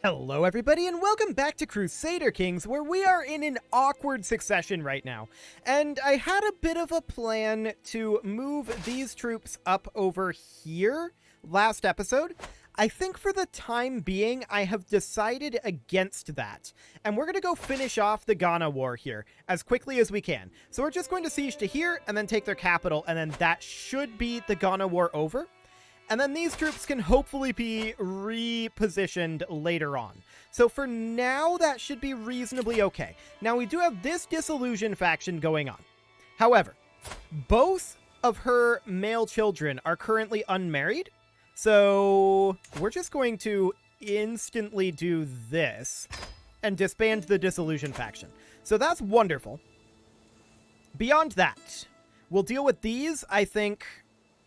Hello everybody and welcome back to Crusader Kings, where we are in an awkward succession right now. And I had a bit of a plan to move these troops up over here last episode. I think for the time being, I have decided against that. And we're going to go finish off the Ghana war here as quickly as we can. So we're just going to siege to here and then take their capital, and then that should be the Ghana war over. And then these troops can hopefully be repositioned later on. So for now, that should be reasonably okay. Now, we do have this disillusion faction going on. However, both of her male children are currently unmarried. So we're just going to instantly do this and disband the disillusion faction. So that's wonderful. Beyond that, we'll deal with these, I think,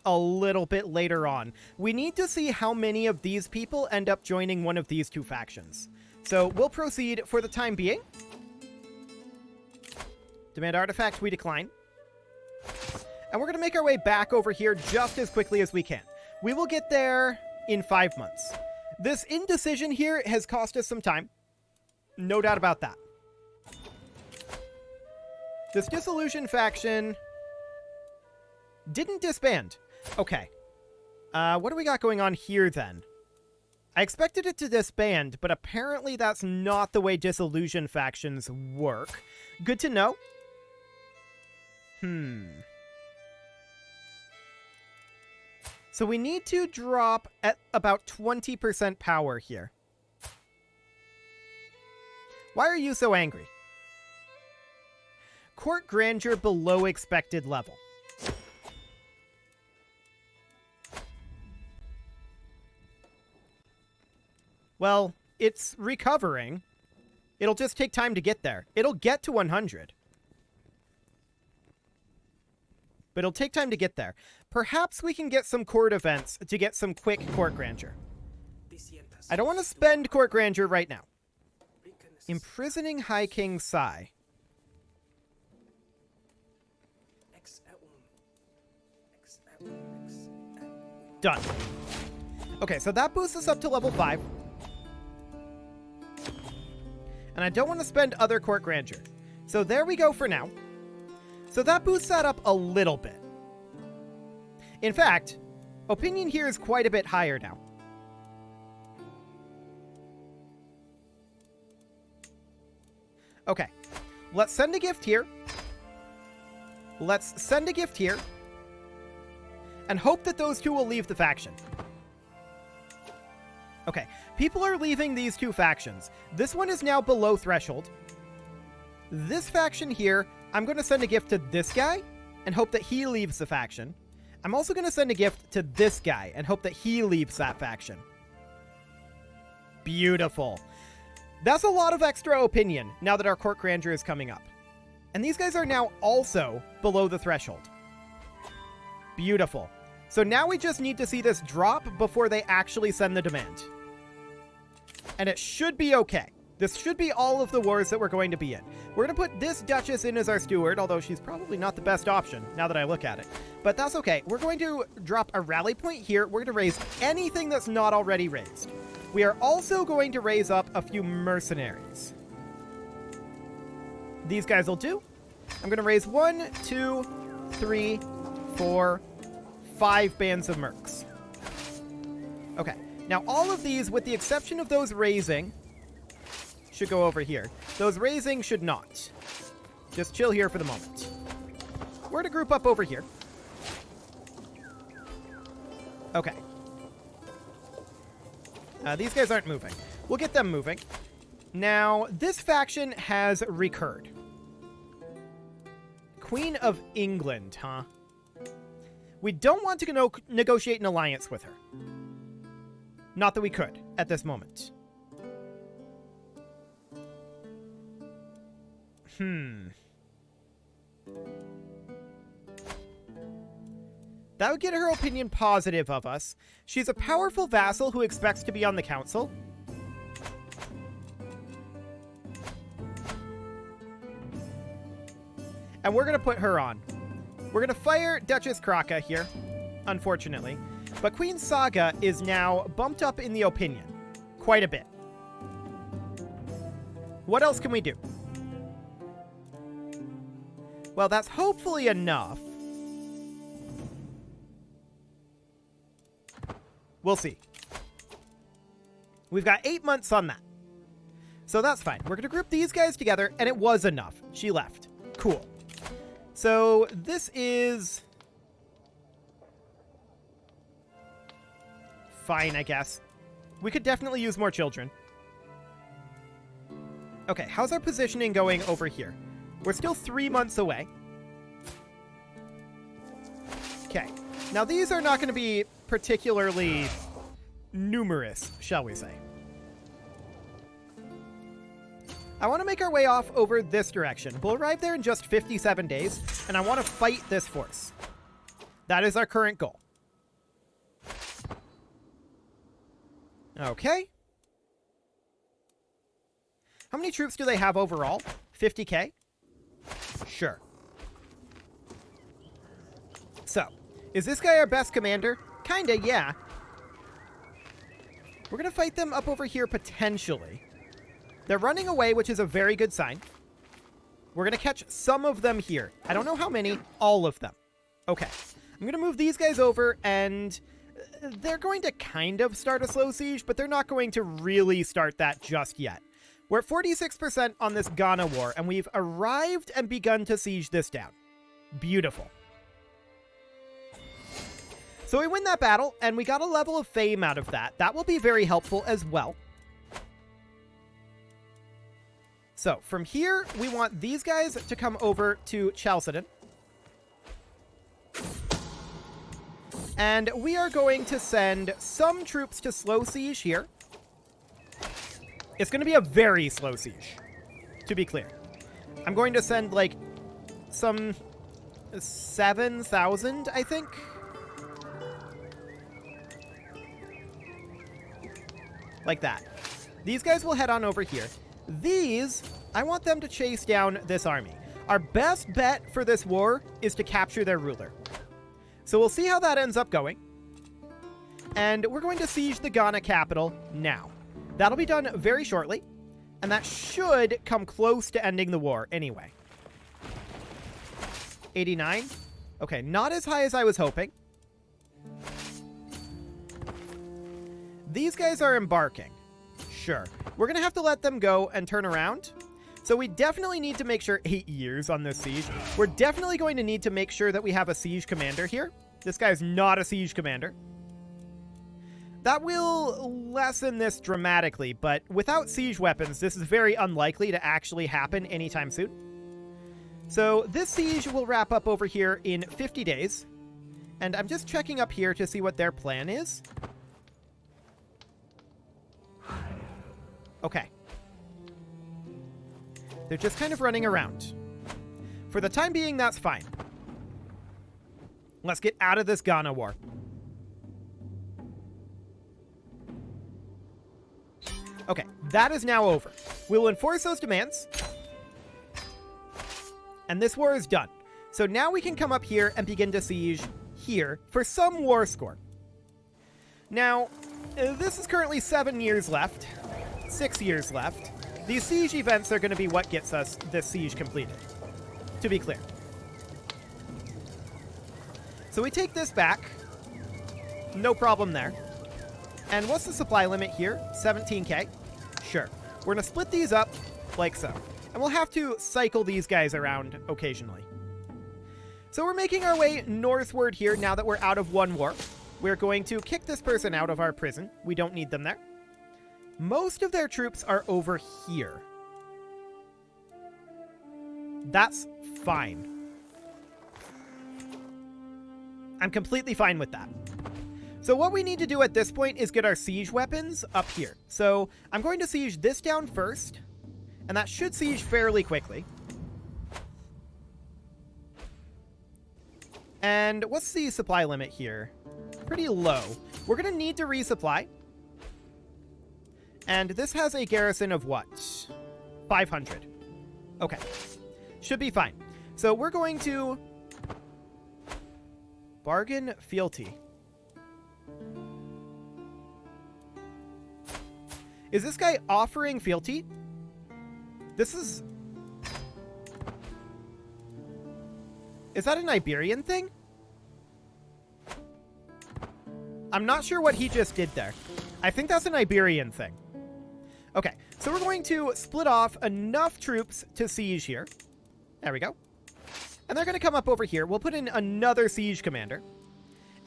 a little bit later on. We need to see how many of these people end up joining one of these two factions. So we'll proceed for the time being. Demand artifact, we decline. And we're going to make our way back over here just as quickly as we can. We will get there in 5 months. This indecision here has cost us some time. No doubt about that. This disillusion faction didn't disband. Okay. What do we got going on here, then? I expected it to disband, but apparently that's not the way disillusion factions work. Good to know. So we need to drop at about 20% power here. Why are you so angry? Court grandeur below expected level. Well, it's recovering. It'll just take time to get there. It'll get to 100. But it'll take time to get there. Perhaps we can get some court events to get some quick court grandeur. I don't want to spend court grandeur right now. Imprisoning High King Sai. Done. Okay, so that boosts us up to level 5. And I don't want to spend other court grandeur. So there we go for now. So that boosts that up a little bit. In fact, opinion here is quite a bit higher now. Okay, let's send a gift here. Let's send a gift here. And hope that those two will leave the faction. Okay, people are leaving these two factions. This one is now below threshold. This faction here, I'm going to send a gift to this guy and hope that he leaves the faction. I'm also going to send a gift to this guy and hope that he leaves that faction. Beautiful. That's a lot of extra opinion now that our court grandeur is coming up. And these guys are now also below the threshold. Beautiful. So now we just need to see this drop before they actually send the demand. And it should be okay. This should be all of the wars that we're going to be in. We're going to put this Duchess in as our steward, although she's probably not the best option now that I look at it. But that's okay. We're going to drop a rally point here. We're going to raise anything that's not already raised. We are also going to raise up a few mercenaries. These guys will do. I'm going to raise 1, 2, 3, 4, 5 bands of mercs. Okay. Now, all of these, with the exception of those raising, should go over here. Those raising should not. Just chill here for the moment. We're to group up over here. Okay. These guys aren't moving. We'll get them moving. Now, this faction has recurred. Queen of England, huh? We don't want to negotiate an alliance with her. Not that we could at this moment. That would get her opinion positive of us. She's a powerful vassal who expects to be on the council. And we're going to put her on. We're going to fire Duchess Kraka here, unfortunately. But Queen Saga is now bumped up in the opinion quite a bit. What else can we do? Well, that's hopefully enough. We'll see. We've got 8 months on that. So that's fine. We're going to group these guys together, and it was enough. She left. Cool. So this is... fine, I guess. We could definitely use more children. Okay, how's our positioning going over here? We're still 3 months away. Okay. Now, these are not going to be particularly numerous, shall we say. I want to make our way off over this direction. We'll arrive there in just 57 days, and I want to fight this force. That is our current goal. Okay. How many troops do they have overall? 50k? Sure. So, is this guy our best commander? Kinda, yeah. We're gonna fight them up over here potentially. They're running away, which is a very good sign. We're gonna catch some of them here. I don't know how many. All of them. Okay. I'm gonna move these guys over, and they're going to kind of start a slow siege, but they're not going to really start that just yet. We're at 46% on this Ghana war, and we've arrived and begun to siege this down. Beautiful. So we win that battle, and we got a level of fame out of that. That will be very helpful as well. So from here, we want these guys to come over to Chalcedon. And we are going to send some troops to slow siege here. It's going to be a very slow siege, to be clear. I'm going to send, like, some 7,000, I think. Like that. These guys will head on over here. These, I want them to chase down this army. Our best bet for this war is to capture their ruler. So we'll see how that ends up going. And we're going to siege the Ghana capital now. That'll be done very shortly. And that should come close to ending the war anyway. 89. Okay, not as high as I was hoping. These guys are embarking. Sure. We're going to have to let them go and turn around. So we definitely need to make sure 8 years on this siege. We're definitely going to need to make sure that we have a siege commander here. This guy's not a siege commander. That will lessen this dramatically, but without siege weapons, this is very unlikely to actually happen anytime soon. So this siege will wrap up over here in 50 days. And I'm just checking up here to see what their plan is. Okay. They're just kind of running around. For the time being, that's fine. Let's get out of this Ghana war. Okay, that is now over. We'll enforce those demands. And this war is done. So now we can come up here and begin to siege here for some war score. Now, this is currently 7 years left. 6 years left. These siege events are going to be what gets us this siege completed, to be clear. So we take this back. No problem there. And what's the supply limit here? 17k? Sure. We're going to split these up like so. And we'll have to cycle these guys around occasionally. So we're making our way northward here now that we're out of one war. We're going to kick this person out of our prison. We don't need them there. Most of their troops are over here. That's fine. I'm completely fine with that. So what we need to do at this point is get our siege weapons up here. So I'm going to siege this down first, and that should siege fairly quickly. And what's the supply limit here? Pretty low. We're going to need to resupply. And this has a garrison of what? 500. Okay. Should be fine. So we're going to bargain fealty. Is this guy offering fealty? This is... Is that an Iberian thing? I'm not sure what he just did there. I think that's an Iberian thing. Okay, so we're going to split off enough troops to siege here. There we go. And they're going to come up over here. We'll put in another siege commander.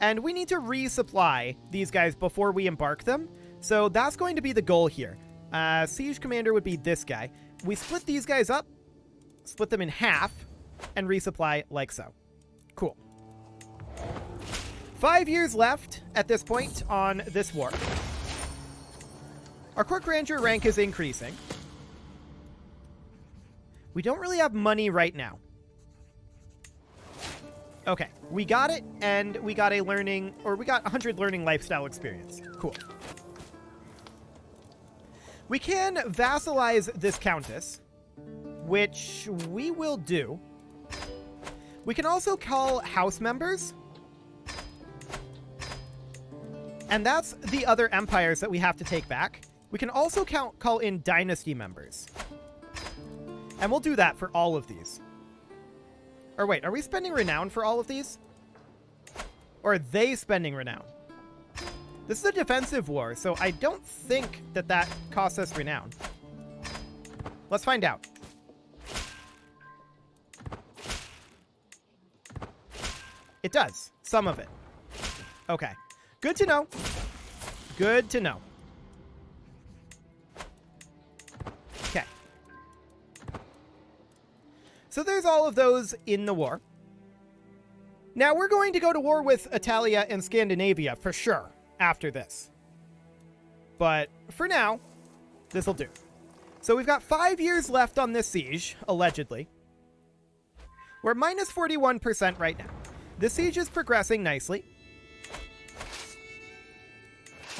And we need to resupply these guys before we embark them. So that's going to be the goal here. Siege commander would be this guy. We split these guys up, split them in half, and resupply like so. Cool. 5 years left at this point on this war. Our court grandeur rank is increasing. We don't really have money right now. Okay, we got it, and we got a learning, or we got 100 learning lifestyle experience. Cool. We can vassalize this countess, which we will do. We can also call house members. And that's the other empires that we have to take back. We can also call in dynasty members. And we'll do that for all of these. Or wait, are we spending renown for all of these? Or are they spending renown? This is a defensive war, so I don't think that that costs us renown. Let's find out. It does. Some of it. Okay. Good to know. Good to know. Okay. So there's all of those in the war. Now we're going to go to war with Italia and Scandinavia for sure after this. But for now, this'll do. So we've got 5 years left on this siege, allegedly. We're minus 41% right now. The siege is progressing nicely.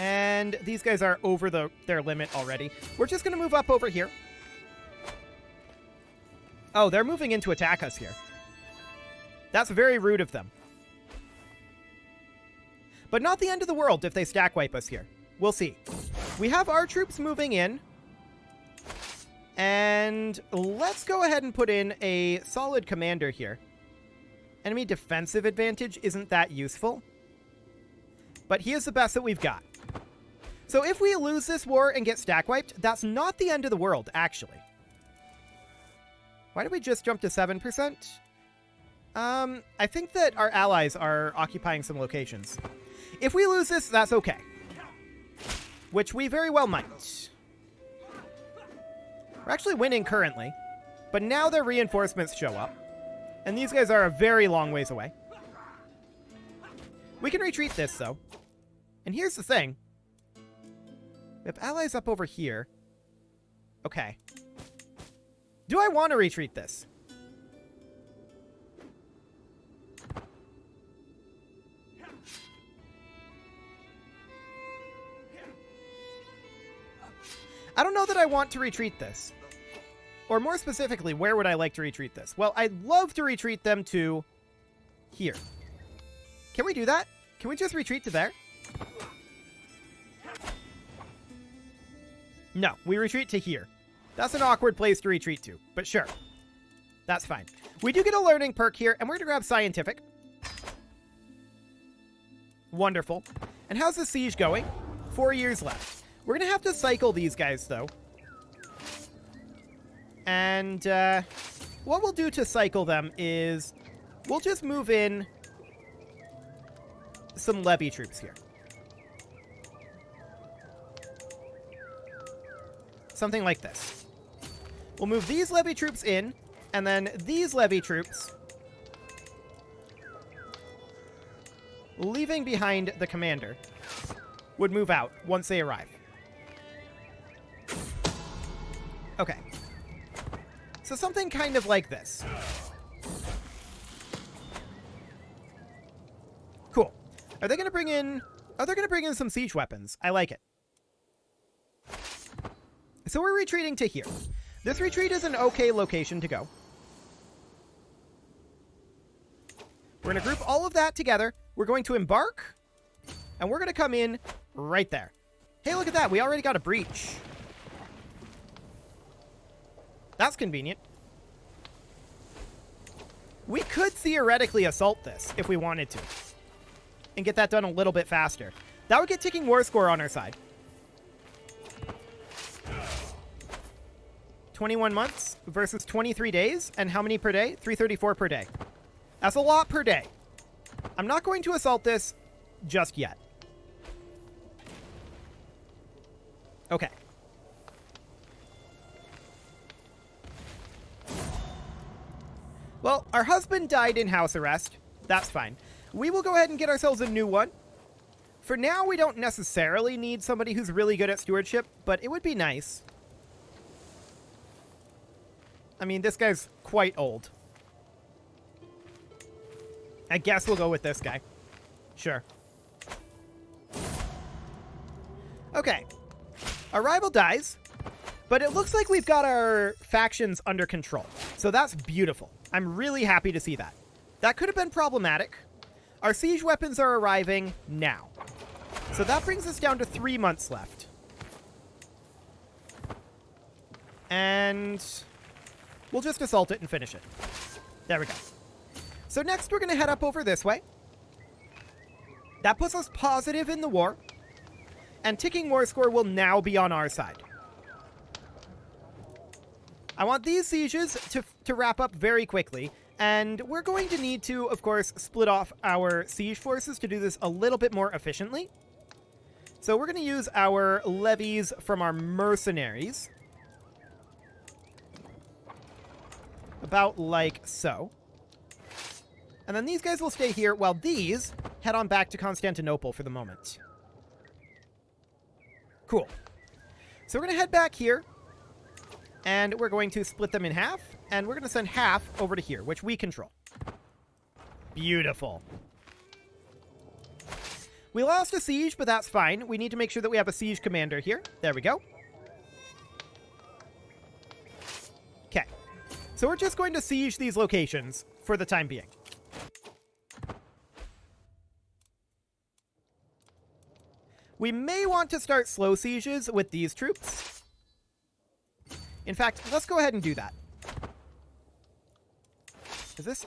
And these guys are over their limit already. We're just going to move up over here. Oh, they're moving in to attack us here. That's very rude of them. But not the end of the world if they stack wipe us here. We'll see. We have our troops moving in. And let's go ahead and put in a solid commander here. Enemy defensive advantage isn't that useful. But he is the best that we've got. So if we lose this war and get stack wiped, that's not the end of the world, actually. Why did we just jump to 7%? I think that our allies are occupying some locations. If we lose this, that's okay. Which we very well might. We're actually winning currently. But now their reinforcements show up. And these guys are a very long ways away. We can retreat this, though. And here's the thing. We have allies up over here. Okay. Do I want to retreat this? I don't know that I want to retreat this. Or more specifically, where would I like to retreat this? Well, I'd love to retreat them to here. Can we do that? Can we just retreat to there? No, we retreat to here. That's an awkward place to retreat to, but sure. That's fine. We do get a learning perk here, and we're going to grab scientific. Wonderful. And how's the siege going? 4 years left. We're going to have to cycle these guys, though. And what we'll do to cycle them is we'll just move in some levy troops here. Something like this. We'll move these levy troops in, and then these levy troops, leaving behind the commander, would move out once they arrive. Okay. So something kind of like this. Cool. Are they going to bring in... Oh, they're going to bring in some siege weapons. I like it. So we're retreating to here. This retreat is an okay location to go. We're going to group all of that together. We're going to embark. And we're going to come in right there. Hey, look at that. We already got a breach. That's convenient. We could theoretically assault this if we wanted to. And get that done a little bit faster. That would get ticking war score on our side. 21 months versus 23 days. And how many per day? 334 per day. That's a lot per day. I'm not going to assault this just yet. Okay. Well, our husband died in house arrest. That's fine. We will go ahead and get ourselves a new one. For now, we don't necessarily need somebody who's really good at stewardship, but it would be nice. I mean, this guy's quite old. I guess we'll go with this guy. Sure. Okay. Our rival dies, but it looks like we've got our factions under control. So that's beautiful. I'm really happy to see that. That could have been problematic. Our siege weapons are arriving now. So that brings us down to 3 months left. And we'll just assault it and finish it. There we go. So next we're going to head up over this way. That puts us positive in the war. And ticking war score will now be on our side. I want these sieges to wrap up very quickly. And we're going to need to, of course, split off our siege forces to do this a little bit more efficiently. So we're going to use our levies from our mercenaries. About like so. And then these guys will stay here while these head on back to Constantinople for the moment. Cool. So we're going to head back here. And we're going to split them in half. And we're going to send half over to here, which we control. Beautiful. We lost a siege, but that's fine. We need to make sure that we have a siege commander here. There we go. Okay. So we're just going to siege these locations for the time being. We may want to start slow sieges with these troops. In fact, let's go ahead and do that. Is this?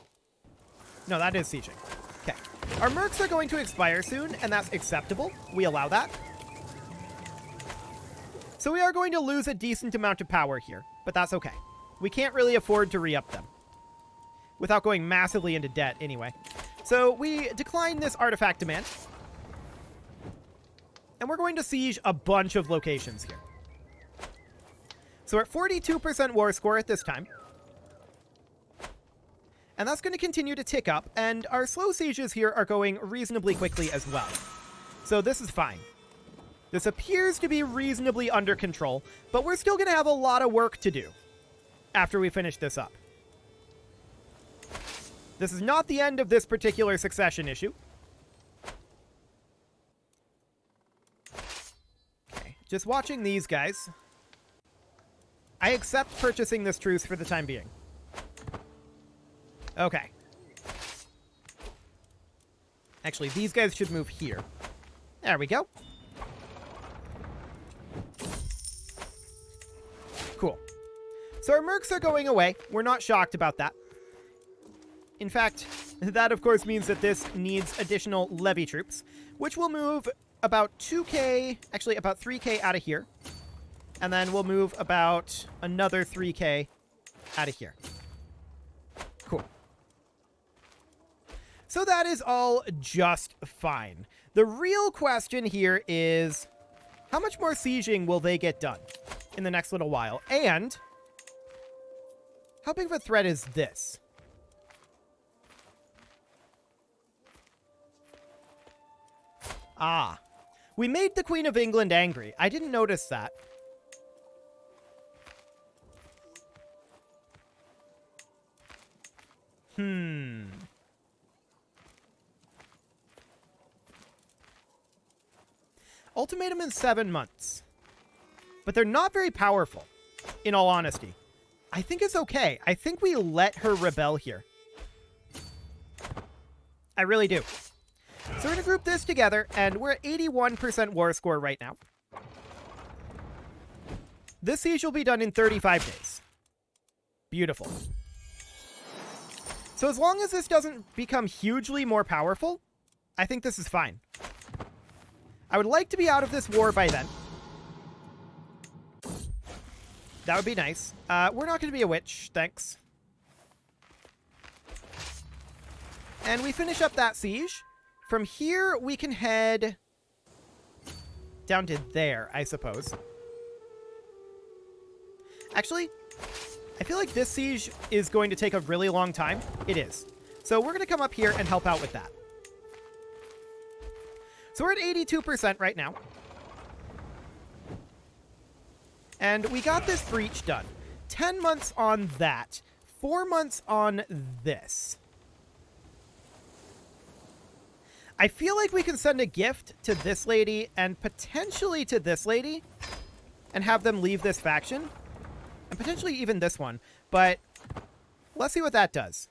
No, that is sieging. Okay. Our mercs are going to expire soon, and that's acceptable. We allow that. So we are going to lose a decent amount of power here, but that's okay. We can't really afford to re-up them without going massively into debt anyway. So we decline this artifact demand. And we're going to siege a bunch of locations here. So we're at 42% war score at this time. And that's going to continue to tick up, and our slow sieges here are going reasonably quickly as well. So this is fine. This appears to be reasonably under control, but we're still going to have a lot of work to do after we finish this up. This is not the end of this particular succession issue. Okay, just watching these guys. I accept purchasing this truce for the time being. Okay. Actually, these guys should move here. There we go. Cool. So our mercs are going away. We're not shocked about that. In fact, that of course means that this needs additional levy troops, which will move about 2k, actually about 3k out of here. And then we'll move about another 3k out of here. Cool. So that is all just fine. The real question here is, how much more sieging will they get done in the next little while? And how big of a threat is this? Ah, we made the Queen of England angry. I didn't notice that. Ultimatum in 7 months. But they're not very powerful, in all honesty. I think it's okay. I think we let her rebel here. I really do. So we're going to group this together, and we're at 81% war score right now. This siege will be done in 35 days. Beautiful. So as long as this doesn't become hugely more powerful, I think this is fine. I would like to be out of this war by then. That would be nice. We're not going to be a witch, thanks. And we finish up that siege. From here, we can head down to there, I suppose. Actually, I feel like this siege is going to take a really long time. It is. So we're going to come up here and help out with that. So we're at 82% right now. And we got this breach done. 10 months on that. 4 months on this. I feel like we can send a gift to this lady and potentially to this lady and have them leave this faction. And potentially even this one. But let's see what that does.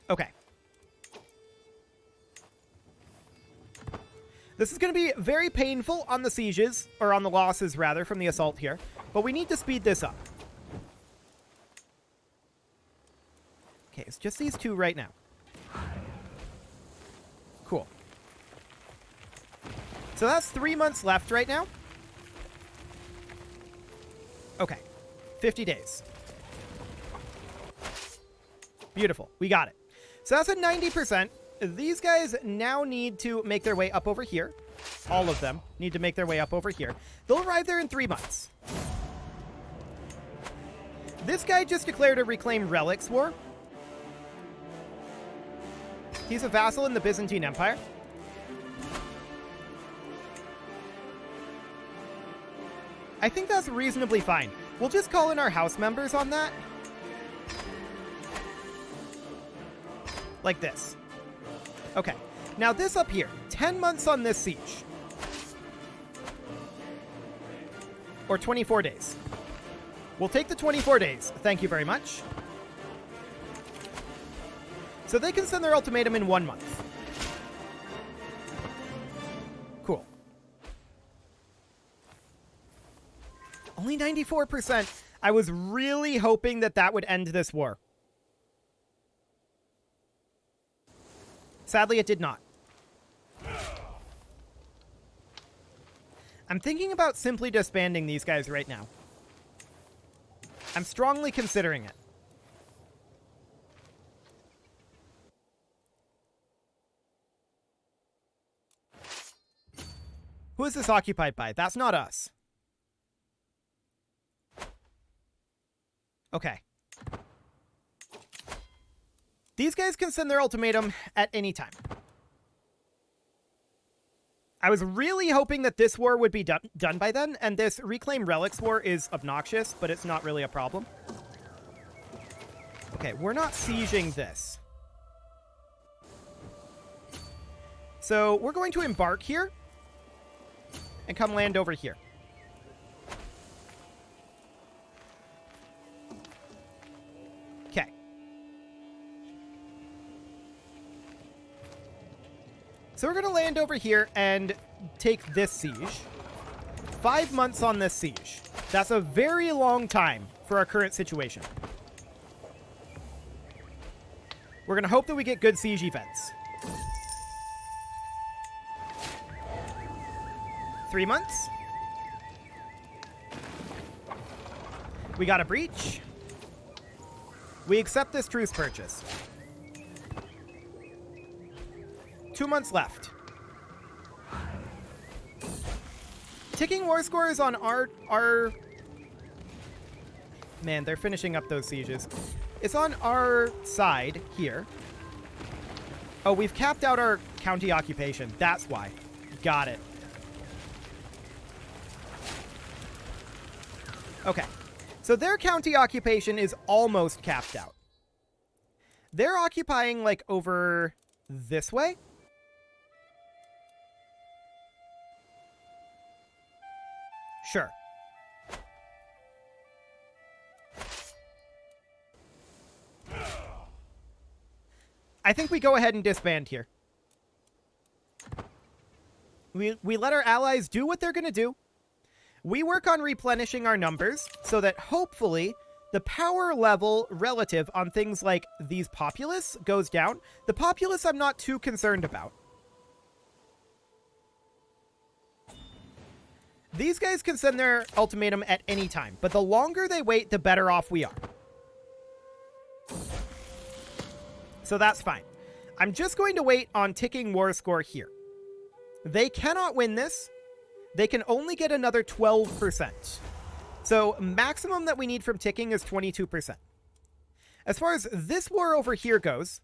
Okay. This is going to be very painful on the sieges, or on the losses rather, from the assault here. But we need to speed this up. Okay, it's just these two right now. Cool. So that's 3 months left right now. Okay. 50 days. Beautiful. We got it. So that's at 90%. These guys now need to make their way up over here. All of them need to make their way up over here. They'll arrive there in 3 months. This guy just declared a Reclaim Relics War. He's a vassal in the Byzantine Empire. I think that's reasonably fine. We'll just call in our house members on that. Like this. Okay. Now this up here. 10 months on this siege. Or 24 days. We'll take the 24 days. Thank you very much. So they can send their ultimatum in 1 month. Cool. Only 94%. I was really hoping that that would end this war. Sadly, it did not. I'm thinking about simply disbanding these guys right now. I'm strongly considering it. Who is this occupied by? That's not us. Okay. These guys can send their ultimatum at any time. I was really hoping that this war would be done by then, and this Reclaim Relics War is obnoxious, but it's not really a problem. Okay, we're not sieging this. So we're going to embark here and come land over here. Okay. So we're going to land over here and take this siege. 5 months on this siege. That's a very long time for our current situation. We're going to hope that we get good siege events. 3 months. We got a breach. We accept this truce purchase. 2 months left. Ticking war scores on our... Man, they're finishing up those sieges. It's on our side here. Oh, we've capped out our county occupation. That's why. Got it. Okay. So their county occupation is almost capped out. They're occupying, like, over this way. Sure. I think we go ahead and disband here. We let our allies do what they're going to do. we work on replenishing our numbers so that hopefully the power level relative on things like these populace goes down. The populace I'm not too concerned about. These guys can send their ultimatum at any time, but the longer they wait, the better off we are. So that's fine. I'm just going to wait on ticking war score here. They cannot win this. They can only get another 12%. So maximum that we need from ticking is 22%. As far as this war over here goes,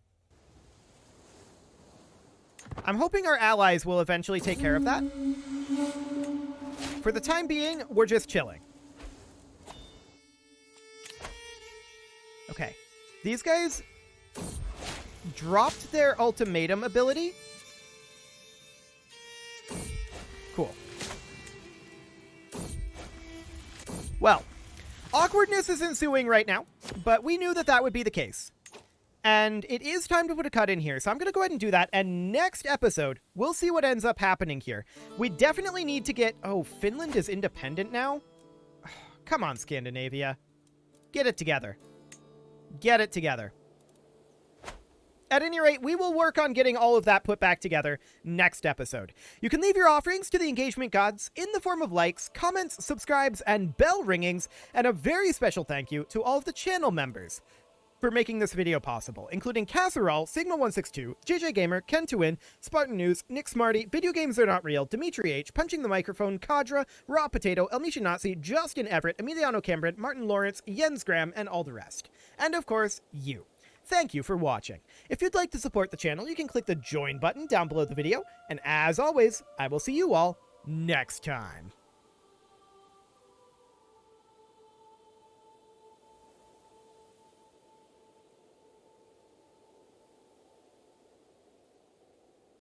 I'm hoping our allies will eventually take care of that. For the time being, we're just chilling. Okay. These guys dropped their ultimatum ability. Cool. Well, awkwardness is ensuing right now, but we knew that that would be the case. And it is time to put a cut in here, so I'm going to go ahead and do that, and next episode, we'll see what ends up happening here. We definitely need to get... Oh, Finland is independent now? Come on, Scandinavia. Get it together. Get it together. At any rate, we will work on getting all of that put back together next episode. You can leave your offerings to the engagement gods in the form of likes, comments, subscribes, and bell ringings, and a very special thank you to all of the channel members for making this video possible, including Casserole, Sigma162, JJ Gamer, Ken2Win, Spartan News, Nick Smarty, Video Games Are Not Real, Dimitri H, Punching the Microphone, Kadra, Raw Potato, Elmisha Nazi, Justin Everett, Emiliano Cameron, Martin Lawrence, Jens Graham, and all the rest. And of course, you. Thank you for watching. If you'd like to support the channel, you can click the join button down below the video, and as always, I will see you all next time.